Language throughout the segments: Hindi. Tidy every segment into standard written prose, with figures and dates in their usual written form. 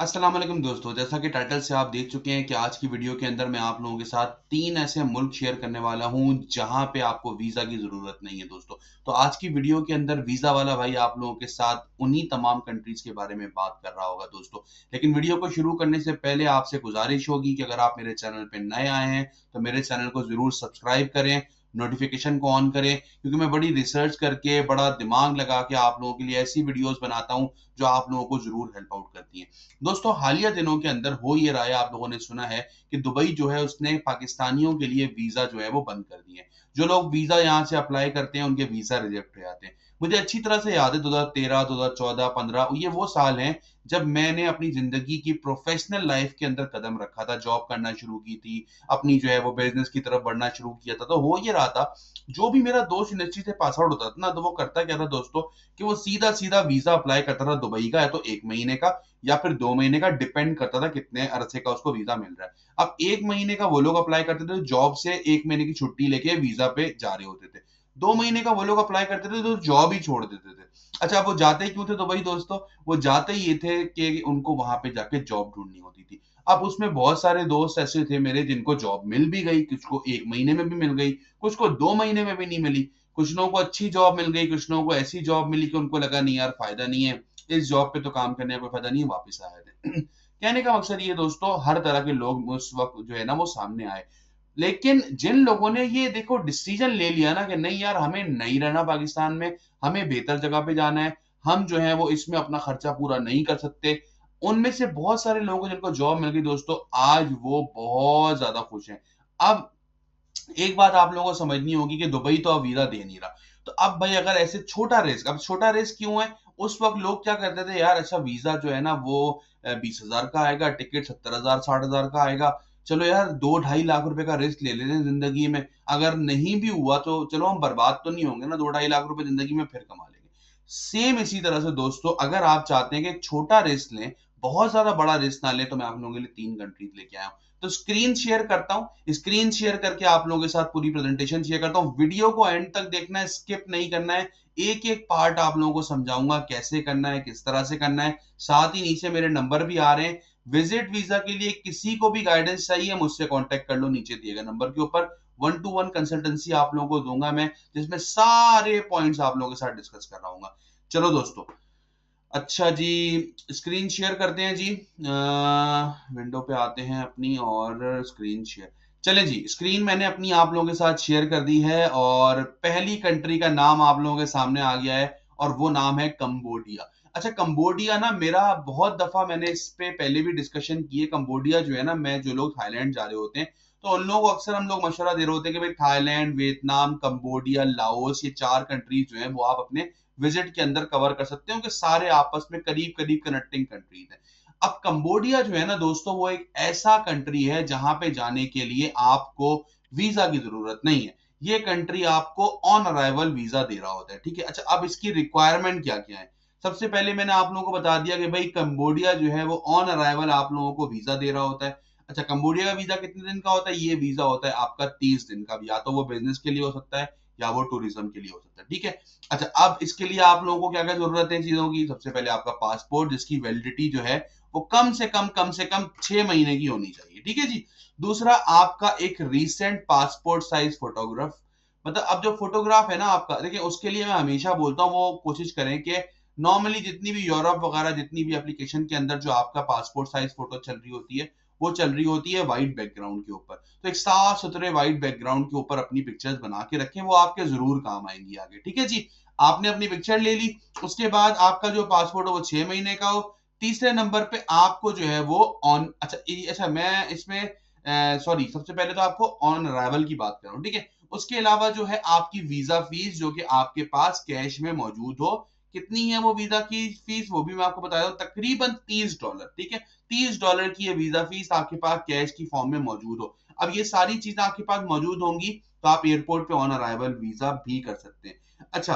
अस्सलाम वालेकुम दोस्तों, जैसा कि टाइटल से आप देख चुके हैं कि आज की वीडियो के अंदर मैं आप लोगों के साथ 3 ऐसे मुल्क शेयर करने वाला हूं जहां पे आपको वीज़ा की ज़रूरत नहीं है दोस्तों। तो आज की वीडियो के अंदर वीज़ा वाला भाई आप लोगों के साथ उन्हीं तमाम कंट्रीज़ के बारे में बात कर रहा होगा दोस्तों। लेकिन वीडियो को शुरू करने से पहले आपसे गुज़ारिश होगी कि अगर आप मेरे चैनल पे नए आए हैं, तो मेरे चैनल को ज़रूर सब्सक्राइब करें, नोटिफिकेशन को ऑन करें क्योंकि मैं बड़ी रिसर्च करके, बड़ा दिमाग लगा के आप लोगों के लिए ऐसी वीडियोज़ बनाता हूं, जो आप लोगों को ज़रूर हेल्प आउट करती हैं। दोस्तों हालिया दिनों के अंदर हो ये रहा है, आप लोगों ने सुना है कि दुबई जो है उसने पाकिस्तानियों के लिए वीजा जो है वो बंद कर दिए हैं। जो लोग वीजा यहाँ से अप्लाई करते हैं उनके वीजा रिजेक्ट हो जाते हैं। मुझे अच्छी तरह से याद है 2013, 2014, 15 ये वो साल हैं जब मैंने अपनी जिंदगी की प्रोफेशनल लाइफ के अंदर कदम रखा था, जॉब करना शुरू की थी, अपनी जो है वो बिजनेस की तरफ बढ़ना शुरू किया था। तो हो ये रहा था, जो भी मेरा दोस्त इंडस्ट्री से पास आउट होता था ना, तो वो करता क्या था दोस्तों कि वो सीधा सीधा वीजा अप्लाई करता था दुबई का, या तो 1 महीने का या फिर 2 महीने का, डिपेंड करता था कितने अरसे का उसको वीजा मिल रहा है। अब 1 महीने का वो लोग अप्लाई करते थे, जॉब से 1 महीने की छुट्टी लेके वीजा पे जा रहे होते थे। 2 महीने का वो लोग अप्लाई करते थे तो जॉब ही छोड़ देते थे। अच्छा, वो जाते क्यों थे? तो वही दोस्तों, वो जाते ये थे कि उनको वहां पे जाके जॉब ढूंढनी होती थी। अब उसमें बहुत सारे दोस्त ऐसे थे मेरे जिनको जॉब मिल भी गई, कुछ को 1 महीने में भी मिल गई, कुछ को 2 महीने में भी नहीं मिली। कुछ लोगों को अच्छी जॉब मिल गई, कुछ लोगों को ऐसी जॉब मिली कि उनको लगा नहीं यार फायदा नहीं है, इस जॉब पे तो काम करने का कोई फायदा नहीं है, वापस आए थे। कहने का मकसद ये दोस्तों, हर तरह के लोग उस वक्त जो है ना वो सामने आए। लेकिन जिन लोगों ने ये देखो डिसीजन ले लिया ना कि नहीं यार हमें नहीं रहना पाकिस्तान में, हमें बेहतर जगह पे जाना है, हम जो है वो इसमें अपना खर्चा पूरा नहीं कर सकते, उनमें से बहुत सारे लोगों को जिनको जॉब मिल गई दोस्तों, आज वो बहुत ज्यादा खुश हैं। अब एक बात आप लोगों को समझनी होगी कि दुबई तो अब वीजा दे नहीं रहा। तो अब भाई अगर ऐसे छोटा रिस्क, अब छोटा रिस्क क्यों है? उस वक्त लोग क्या करते थे यार, अच्छा वीजा जो है ना वो 20,000 का आएगा, टिकट 70,000 60,000 का आएगा, चलो यार 2-2.5 लाख रुपए का रिस्क ले लेते हैं जिंदगी में, अगर नहीं भी हुआ तो चलो हम बर्बाद तो नहीं होंगे ना, 2-2.5 लाख रुपए जिंदगी में फिर कमा लेंगे। सेम इसी तरह से दोस्तों, अगर आप चाहते हैं कि एक छोटा रिस्क लें, बहुत ज्यादा बड़ा रिस्क ना लें, तो मैं आप लोगों के लिए 3 कंट्रीज लेके आया हूं। तो स्क्रीन शेयर करता हूं, स्क्रीन शेयर करके आप लोगों के साथ पूरी प्रेजेंटेशन शेयर करता हूं। वीडियो को एंड तक देखना है, स्किप नहीं करना है। एक एक पार्ट आप लोगों को समझाऊंगा कैसे करना है, किस तरह से करना है। साथ ही नीचे मेरे नंबर भी आ रहे हैं। विजिट वीजा के लिए किसी को भी गाइडेंस चाहिए, मुझसे कांटेक्ट कर लो नीचे दिए गए नंबर के ऊपर। 1-to-1 कंसल्टेंसी आप लोगों को दूंगा मैं, जिसमें सारे पॉइंट्स आप लोगों के साथ डिस्कस कर रहा हूँ। चलो दोस्तों, अच्छा जी, स्क्रीन शेयर करते हैं जी। विंडो पे आते हैं अपनी और स्क्रीन शेयर। चलें जी, स्क्रीन मैंने अपनी आप लोगों के साथ शेयर कर दी है और पहली कंट्री का नाम आप लोगों के सामने आ गया है और वो नाम है कंबोडिया। अच्छा, कंबोडिया ना, मेरा बहुत दफा मैंने इस पे पहले भी डिस्कशन की है। कंबोडिया जो है ना, मैं जो लोग थाईलैंड जा रहे होते हैं तो उन लोगों को अक्सर हम लोग मशवरा दे रहे होते हैं कि भाई थाईलैंड, वियतनाम, कंबोडिया, लाओस, ये 4 कंट्रीज जो है वो आप अपने विजिट के अंदर कवर कर सकते हो कि सारे आपस में करीब करीब कनेक्टिंग कंट्रीज हैं। अब कंबोडिया जो है ना दोस्तों, वो एक ऐसा कंट्री है जहां पे जाने के लिए आपको वीजा की जरूरत नहीं है। ये कंट्री आपको ऑन अराइवल वीजा दे रहा होता है, ठीक है। अच्छा, अब इसकी रिक्वायरमेंट क्या क्या है? सबसे पहले मैंने आप लोगों को बता दिया कि भाई कंबोडिया जो है वो ऑन अराइवल आप लोगों को वीजा दे रहा होता है। अच्छा, कंबोडिया का वीजा कितने दिन का होता है? ये वीजा होता है आपका 30 दिन का, या तो वो बिजनेस के लिए हो सकता है या वो टूरिज्म के लिए हो सकता है, ठीक है। अच्छा, अब इसके लिए आप लोगों को क्या क्या जरूरत है चीजों की? सबसे पहले आपका पासपोर्ट, जिसकी वैलिडिटी जो है वो कम से कम 6 महीने की होनी चाहिए, ठीक है जी। दूसरा, आपका एक रीसेंट पासपोर्ट साइज फोटोग्राफ, मतलब अब जो फोटोग्राफ है ना आपका, देखिए उसके लिए मैं हमेशा बोलता हूँ वो कोशिश करें कि नॉर्मली जितनी भी यूरोप वगैरह जितनी भी एप्लीकेशन के अंदर जो आपका पासपोर्ट साइज फोटो चल रही होती है, वो चल रही होती है व्हाइट बैकग्राउंड के ऊपर। तो एक साफ सुथरे व्हाइट बैकग्राउंड के ऊपर अपनी पिक्चर्स बना के रखें, वो आपके जरूर काम आएंगी आगे, ठीक है जी। आपने अपनी पिक्चर ले ली, उसके बाद आपका जो पासपोर्ट है वो 6 महीने का हो। तीसरे नंबर पे आपको जो है वो ऑन, अच्छा मैं इसमें सॉरी, सबसे पहले तो आपको ऑन अराइवल की बात कर रहा हूँ, ठीक है। उसके अलावा जो है आपकी वीजा फीस जो कि आपके पास कैश में मौजूद हो। कितनी है वो वीजा की फीस, वो भी मैं आपको बता दूं, तकरीबन $30, ठीक है। $30 की ये वीजा फीस आपके पास कैश की फॉर्म में मौजूद हो। अब ये सारी चीजें आपके पास मौजूद होंगी तो आप एयरपोर्ट पे ऑन अराइवल वीजा भी कर सकते हैं। अच्छा,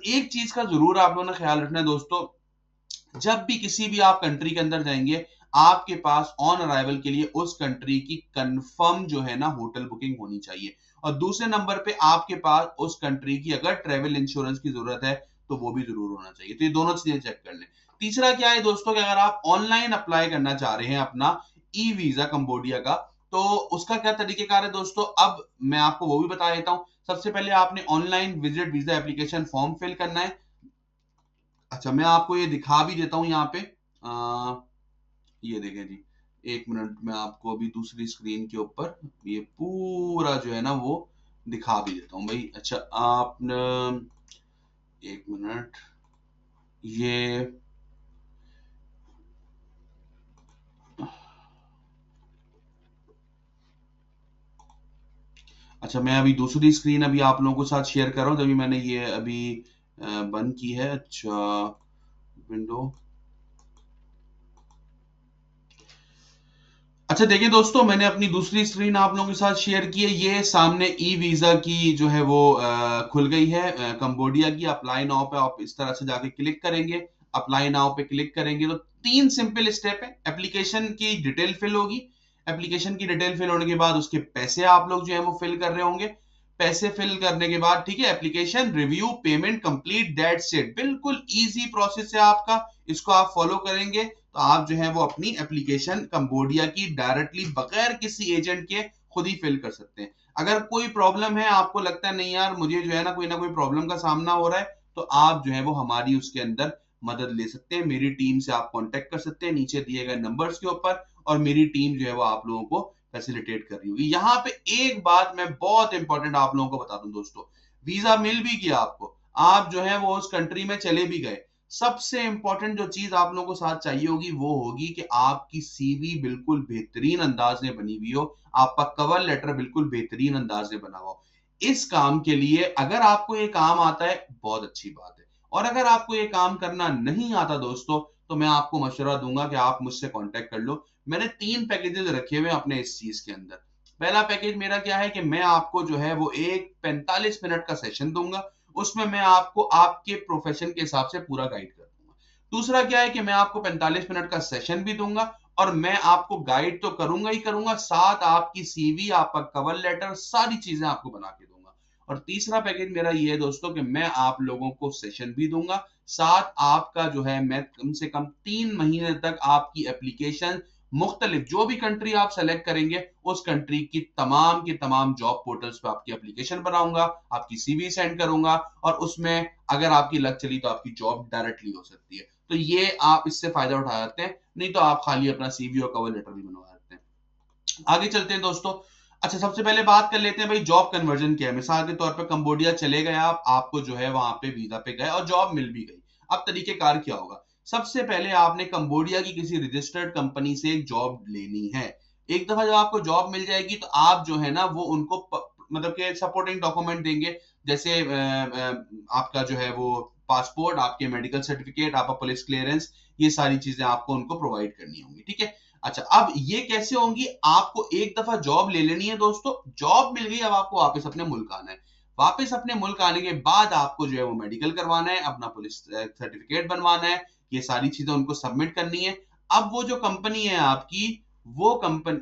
एक चीज का जरूर आप लोगों ने ख्याल रखना है दोस्तों, जब भी किसी भी आप कंट्री के अंदर जाएंगे, आपके पास ऑन अराइवल के लिए उस कंट्री की कंफर्म जो है ना होटल बुकिंग होनी चाहिए। और दूसरे नंबर पे आपके पास उस कंट्री की अगर ट्रेवल इंश्योरेंस की जरूरत है तो वो भी जरूर होना चाहिए। तो ये दोनों चीजें चेक कर लें। तीसरा क्या है दोस्तों कि अगर आप ऑनलाइन अप्लाई करना चाह रहे हैं अपना ई वीजा कंबोडिया का, तो उसका क्या तरीकेकार है दोस्तों, अब मैं आपको वो भी बता देता हूं। सबसे पहले आपने online visit visa application form fill करना है। अच्छा, मैं आपको ये दिखा भी देता हूं यहाँ पे। ये देखें जी, एक मिनट, मैं आपको अभी दूसरी स्क्रीन के ऊपर ये पूरा जो है ना वो दिखा भी देता हूँ भाई। अच्छा, आपने एक मिनट, ये अच्छा, मैं अभी दूसरी स्क्रीन अभी आप लोगों के साथ शेयर कर रहा हूँ, तभी मैंने ये अभी बंद की है। अच्छा, विंडो। अच्छा देखिए दोस्तों, मैंने अपनी दूसरी स्क्रीन आप लोगों के साथ शेयर की है। ये सामने ई वीजा की जो है वो खुल गई है कंबोडिया की। अप्लाई नाउ पे आप इस तरह से जाके क्लिक करेंगे। अप्लाई नाउ पे क्लिक करेंगे तो 3 सिंपल स्टेप है। एप्लीकेशन की डिटेल फिल होगी। एप्लीकेशन की डिटेल फिल होने के बाद उसके पैसे आप लोग जो है वो फिल कर रहे होंगे। पैसे फिल करने के बाद ठीक है, application review payment complete, that's it. बिल्कुल इजी प्रोसेस है आपका, इसको आप फॉलो करेंगे तो आप जो है वो अपनी एप्लीकेशन कंबोडिया की डायरेक्टली बगैर किसी एजेंट के खुद ही फिल कर सकते हैं। अगर कोई प्रॉब्लम है, आपको लगता है नहीं यार मुझे जो है ना कोई प्रॉब्लम का सामना हो रहा है, तो आप जो है वो हमारी उसके अंदर मदद ले सकते हैं। मेरी टीम से आप कांटेक्ट कर सकते हैं नीचे दिए गए नंबर्स के ऊपर, और मेरी टीम जो है वो आप लोगों को फैसिलिटेट कर रही होगी। यहाँ पे एक बात मैं बहुत इंपॉर्टेंट आप लोगों को बता दूं दोस्तों, वीजा मिल भी गया आपको, आप जो है वो उस कंट्री में चले भी गए, सबसे इंपॉर्टेंट जो चीज आप लोगों को साथ चाहिए होगी वो होगी कि आपकी सीवी बिल्कुल बेहतरीन अंदाज में बनी हुई हो, आपका कवर लेटर बिल्कुल बेहतरीन अंदाज में बना हुआ हो। इस काम के लिए अगर आपको ये काम आता है बहुत अच्छी बात है, और अगर आपको ये काम करना नहीं आता दोस्तों, तो मैं आपको मशवरा दूंगा कि आप मुझसे कांटेक्ट कर लो। मैंने 3 पैकेजेस रखे हुए अपने इस चीज के अंदर। पहला पैकेज मेरा क्या है कि मैं आपको जो है वो एक 45 मिनट का सेशन दूंगा, उसमें मैं आपको आपके प्रोफेशन के हिसाब से पूरा गाइड कर दूंगा। दूसरा क्या है कि मैं आपको 45 मिनट का सेशन भी दूंगा, और मैं आपको गाइड तो करूंगा ही करूंगा, साथ आपकी सीवी, आपका कवर लेटर, सारी चीजें आपको बना के दूंगा। और तीसरा पैकेज मेरा ये है दोस्तों कि मैं आप लोगों को सेशन भी दूंगा, साथ आपका जो है मैं कम से कम 3 महीने तक आपकी एप्लीकेशन मुख्तलिफ जो भी कंट्री आप सेलेक्ट करेंगे उस कंट्री की तमाम जॉब पोर्टल्स पे आपकी एप्लीकेशन बनाऊंगा, आपकी सीवी सेंड करूंगा, और उसमें अगर आपकी लक चली तो आपकी जॉब डायरेक्टली हो सकती है। तो ये आप इससे फायदा उठा सकते हैं, नहीं तो आप खाली अपना सीवी और कवर लेटर भी बनवा सकते हैं। आगे चलते हैं दोस्तों। अच्छा, सबसे पहले बात कर लेते हैं भाई जॉब कन्वर्जन क्या है। मिसाल के तौर पर कंबोडिया चले गए आप, आपको जो है वहां पे वीजा पे गए और जॉब मिल भी गई। अब तरीकेकार क्या होगा, सबसे पहले आपने कंबोडिया की किसी रजिस्टर्ड कंपनी से एक जॉब लेनी है। एक दफा जब आपको जॉब मिल जाएगी तो आप जो है ना वो उनको मतलब के सपोर्टिंग डॉक्यूमेंट देंगे, जैसे आपका जो है वो पासपोर्ट, आपके मेडिकल सर्टिफिकेट, आपका पुलिस क्लियरेंस, ये सारी चीजें आपको उनको प्रोवाइड करनी होंगी। ठीक है। अच्छा, अब ये कैसे होंगी, आपको एक दफा जॉब ले लेनी है दोस्तों, जॉब मिल गई, अब आपको वापस अपने मुल्क आना है। वापस अपने मुल्क आने के बाद आपको जो है वो मेडिकल करवाना है, अपना पुलिस सर्टिफिकेट बनवाना है, ये सारी चीजें उनको सबमिट करनी है। अब वो जो कंपनी है आपकी, वो कंपनी,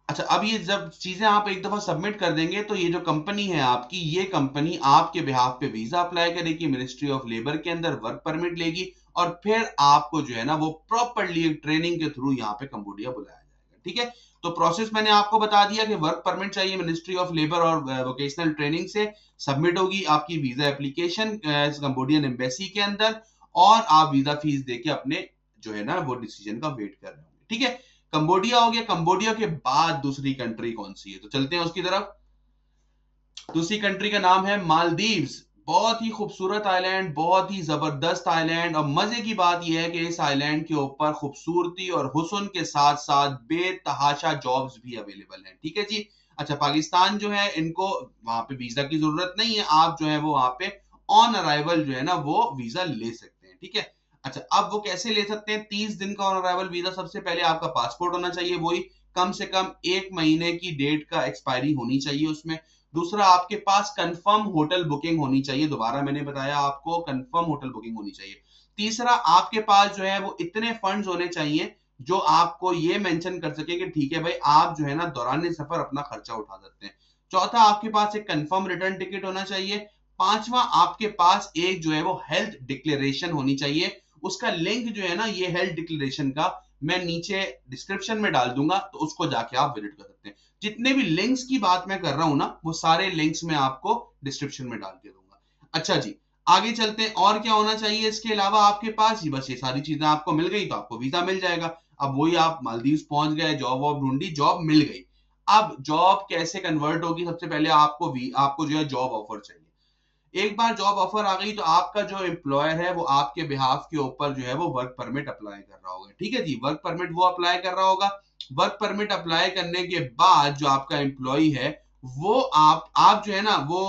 अच्छा, अब ये जब चीजें आप एक दफा सबमिट कर देंगे तो ये जो कंपनी है आपकी, ये कंपनी आपके बिहाफ पे वीजा अप्लाई करेगी, मिनिस्ट्री ऑफ लेबर के अंदर वर्क परमिट लेगी, और फिर आपको जो है ना वो प्रॉपरली ट्रेनिंग के थ्रू यहाँ पे कंबोडिया बुलाया जाएगा। ठीक है। तो प्रोसेस मैंने आपको बता दिया कि वर्क परमिट चाहिए मिनिस्ट्री ऑफ लेबर और वोकेशनल ट्रेनिंग से, सबमिट होगी आपकी वीजा एप्लीकेशन कंबोडियन एम्बेसी के अंदर, और आप वीजा फीस देके अपने जो है ना वो डिसीजन का वेट कर रहे होंगे। ठीक है। कंबोडिया हो गया। कंबोडिया के बाद दूसरी कंट्री कौन सी है, तो चलते हैं उसकी तरफ। दूसरी कंट्री का नाम है मालदीव्स। बहुत ही खूबसूरत आइलैंड, बहुत ही जबरदस्त आइलैंड, और मजे की बात यह है कि इस आइलैंड के ऊपर खूबसूरती और हुस्न के साथ साथ बेतहाशा जॉब्स भी अवेलेबल हैं। ठीक है जी। अच्छा, पाकिस्तान जो है इनको वहां पे वीजा की जरूरत नहीं है, आप जो है वो वहां पे ऑन अराइवल जो है ना वो वीजा ले सकते हैं। ठीक है। अच्छा, अब वो कैसे ले सकते हैं, 30 दिन का ऑन अराइवल वीजा। सबसे पहले आपका पासपोर्ट होना चाहिए, वही कम से कम 1 महीने की डेट का एक्सपायरी होनी चाहिए उसमें। दूसरा, आपके पास कंफर्म होटल बुकिंग होनी चाहिए, दोबारा मैंने बताया आपको कंफर्म होटल बुकिंग होनी चाहिए। तीसरा, आपके पास जो है वो इतने फंड्स होने चाहिए जो आपको ये मेंशन कर सके कि ठीक है भाई आप जो है ना दौरान सफर अपना खर्चा उठा सकते हैं। चौथा, आपके पास एक कंफर्म रिटर्न टिकट होना चाहिए। पांचवा, आपके पास एक जो है वो हेल्थ डिक्लेरेशन होनी चाहिए। उसका लिंक जो है ना ये हेल्थ डिक्लेरेशन का मैं नीचे डिस्क्रिप्शन में डाल दूंगा, तो उसको जाके आप विजिट कर सकते हैं। जितने भी लिंक्स की बात मैं कर रहा हूं ना वो सारे लिंक्स मैं आपको डिस्क्रिप्शन में डाल के दूंगा। अच्छा जी, आगे चलते हैं। और क्या होना चाहिए इसके अलावा आपके पास? ही बस ये सारी चीजें आपको मिल गई तो आपको वीजा मिल जाएगा। अब वही, आप मालदीव पहुंच गए, जॉब वॉब ढूंढी, जॉब मिल गई। अब जॉब कैसे कन्वर्ट होगी? सबसे पहले आपको जो है जॉब ऑफर चाहिए। एक बार जॉब ऑफर आ गई तो आपका जो एम्प्लॉयर है वो आपके बिहाफ के ऊपर जो है वो वर्क परमिट अप्लाई कर रहा होगा। ठीक है जी, वर्क परमिट वो अप्लाई कर रहा होगा। वर्क परमिट अप्लाई करने के बाद जो आपका एम्प्लॉय है वो आप जो है ना वो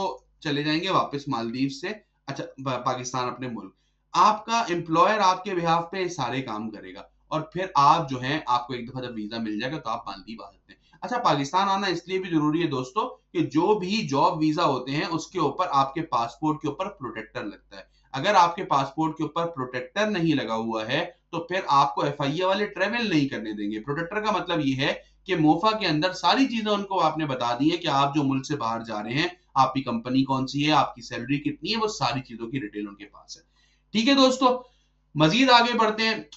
चले जाएंगे वापस मालदीव से, अच्छा पाकिस्तान अपने मुल्क। आपका एम्प्लॉयर आपके बिहाफ पे सारे काम करेगा और फिर आप जो है, आपको एक दफा जब वीजा मिल जाएगा तो आप मालदीव आ सकते हैं। अच्छा, पाकिस्तान आना इसलिए भी जरूरी है दोस्तों कि जो भी जॉब वीजा होते हैं उसके ऊपर आपके पासपोर्ट के ऊपर प्रोटेक्टर लगता है। अगर आपके पासपोर्ट के ऊपर प्रोटेक्टर नहीं लगा हुआ है तो फिर आपको एफआईए वाले ट्रेवल नहीं करने देंगे। प्रोटेक्टर का मतलब ये है कि मोफा के अंदर सारी चीजें उनको आपने बता दी है कि आप जो मुल्क से बाहर जा रहे हैं, आपकी कंपनी कौन सी है, आपकी सैलरी कितनी है, वो सारी चीजों की डिटेल उनके पास है। ठीक है दोस्तों, मजीद आगे बढ़ते हैं।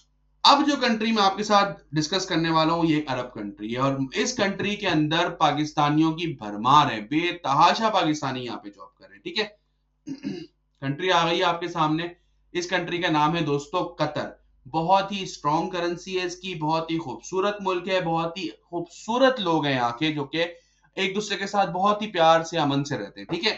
अब जो कंट्री मैं आपके साथ डिस्कस करने वाला हूं ये अरब कंट्री है, और इस कंट्री के अंदर पाकिस्तानियों की भरमार है, बेतहाशा पाकिस्तानी यहाँ पे जॉब कर रहे हैं। ठीक है कंट्री आ गई है आपके सामने। इस कंट्री का नाम है दोस्तों कतर। बहुत ही स्ट्रॉन्ग करेंसी है इसकी, बहुत ही खूबसूरत मुल्क है, बहुत ही खूबसूरत लोग हैं यहाँ के, जो कि एक दूसरे के साथ बहुत ही प्यार से अमन से रहते हैं। ठीक है,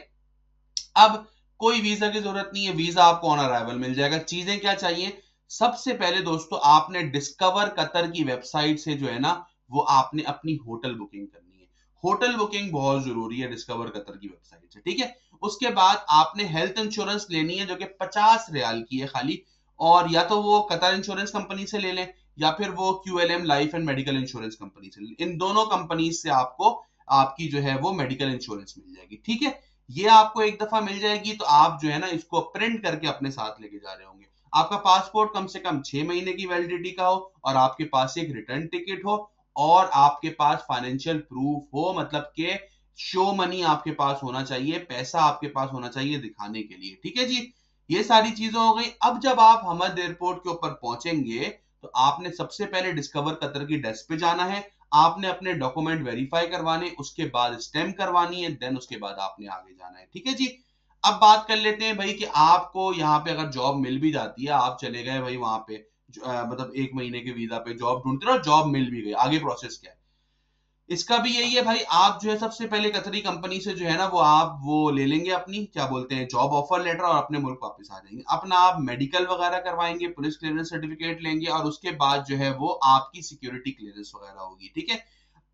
अब कोई वीजा की जरूरत नहीं है, वीजा आपको ऑन अराइवल मिल जाएगा। चीजें क्या चाहिए? सबसे पहले दोस्तों आपने डिस्कवर कतर की वेबसाइट से जो है ना वो आपने अपनी होटल बुकिंग करनी है। होटल बुकिंग बहुत जरूरी है डिस्कवर कतर की वेबसाइट से। ठीक है, उसके बाद आपने हेल्थ इंश्योरेंस लेनी है जो कि 50 रियाल की है खाली, और या तो वो कतर इंश्योरेंस कंपनी से ले लें या फिर वो QLM life and medical insurance company से ले लें। इन दोनों कंपनी से आपको आपकी जो है वो मेडिकल इंश्योरेंस मिल जाएगी। ठीक है, ये आपको एक दफा मिल जाएगी तो आप जो है ना इसको प्रिंट करके अपने साथ लेके जा रहे होंगे। आपका पासपोर्ट कम से कम 6 महीने की वैलिडिटी का हो और आपके पास एक रिटर्न टिकट हो और आपके पास फाइनेंशियल प्रूफ हो, मतलब के शो मनी आपके पास होना चाहिए, पैसा आपके पास होना चाहिए दिखाने के लिए। ठीक है जी, ये सारी चीजें हो गई। अब जब आप हमद एयरपोर्ट के ऊपर पहुंचेंगे तो आपने सबसे पहले डिस्कवर कतर की डेस्क पे जाना है। आपने अपने डॉक्यूमेंट वेरीफाई करवाने, उसके बाद स्टैम्प करवानी है, देन उसके बाद आपने आगे जाना है। ठीक है जी, अब बात कर लेते हैं भाई कि आपको यहाँ पे अगर जॉब मिल भी जाती है, आप चले गए भाई वहां पे मतलब 1 महीने के वीजा पे जॉब ढूंढते रहो, जॉब मिल भी गई, आगे प्रोसेस क्या है? इसका भी यही है भाई, आप जो है सबसे पहले कतरी कंपनी से जो है ना वो आप वो ले लेंगे अपनी क्या बोलते हैं जॉब ऑफर लेटर और अपने मुल्क वापस आ जाएंगे। अपना आप मेडिकल वगैरह करवाएंगे, पुलिस क्लियरेंस सर्टिफिकेट लेंगे और उसके बाद जो है वो आपकी सिक्योरिटी क्लियरेंस वगैरह होगी। ठीक है,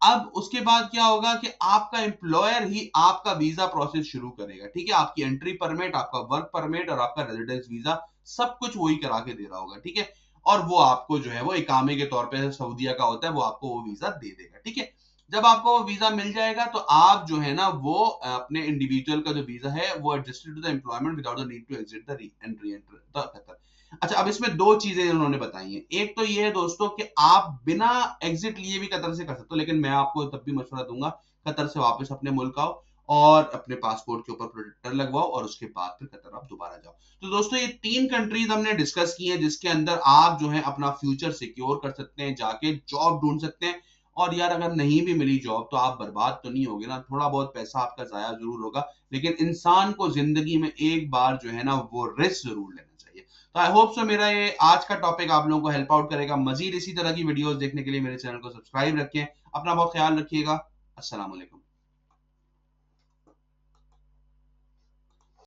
अब उसके बाद क्या होगा कि आपका एम्प्लॉयर ही आपका वीजा प्रोसेस शुरू करेगा। ठीक है, आपकी एंट्री परमिट, आपका वर्क परमिट और आपका रेजिडेंस वीजा सब कुछ वही करा के दे रहा होगा। ठीक है, और वो आपको जो है वो इकामे के तौर पे सऊदीया का होता है, वो आपको वो वीजा दे देगा। ठीक है, जब आपको वो वीजा मिल जाएगा तो आप जो है ना वो अपने इंडिविजुअल का जो वीजा है वो adjusted to the employment without the need to exit the entry Qatar. अच्छा, अब इसमें दो चीजें उन्होंने बताई हैं। एक तो ये है दोस्तों कि आप बिना एग्जिट लिए भी कतर से कर सकते हो, लेकिन मैं आपको तब भी मशवरा दूंगा कतर से वापस अपने मुल्क आओ और अपने पासपोर्ट के ऊपर प्रोटेक्टर लगवाओ और उसके बाद फिर कतर आप दोबारा जाओ। तो दोस्तों ये 3 कंट्रीज हमने डिस्कस की है जिसके अंदर आप जो है अपना फ्यूचर सिक्योर कर सकते हैं, जाके जॉब ढूंढ सकते हैं। और यार अगर नहीं भी मिली जॉब तो आप बर्बाद तो नहीं होगे ना, थोड़ा बहुत पैसा आपका जाया जरूर होगा, लेकिन इंसान को जिंदगी में एक बार जो है ना वो रिस्क जरूर लेना चाहिए। तो आई होप सो मेरा ये आज का टॉपिक आप लोगों को हेल्प आउट करेगा। मजीद इसी तरह की वीडियोस देखने के लिए मेरे चैनल को सब्सक्राइब रखें। अपना बहुत ख्याल रखिएगा। अस्सलाम वालेकुम।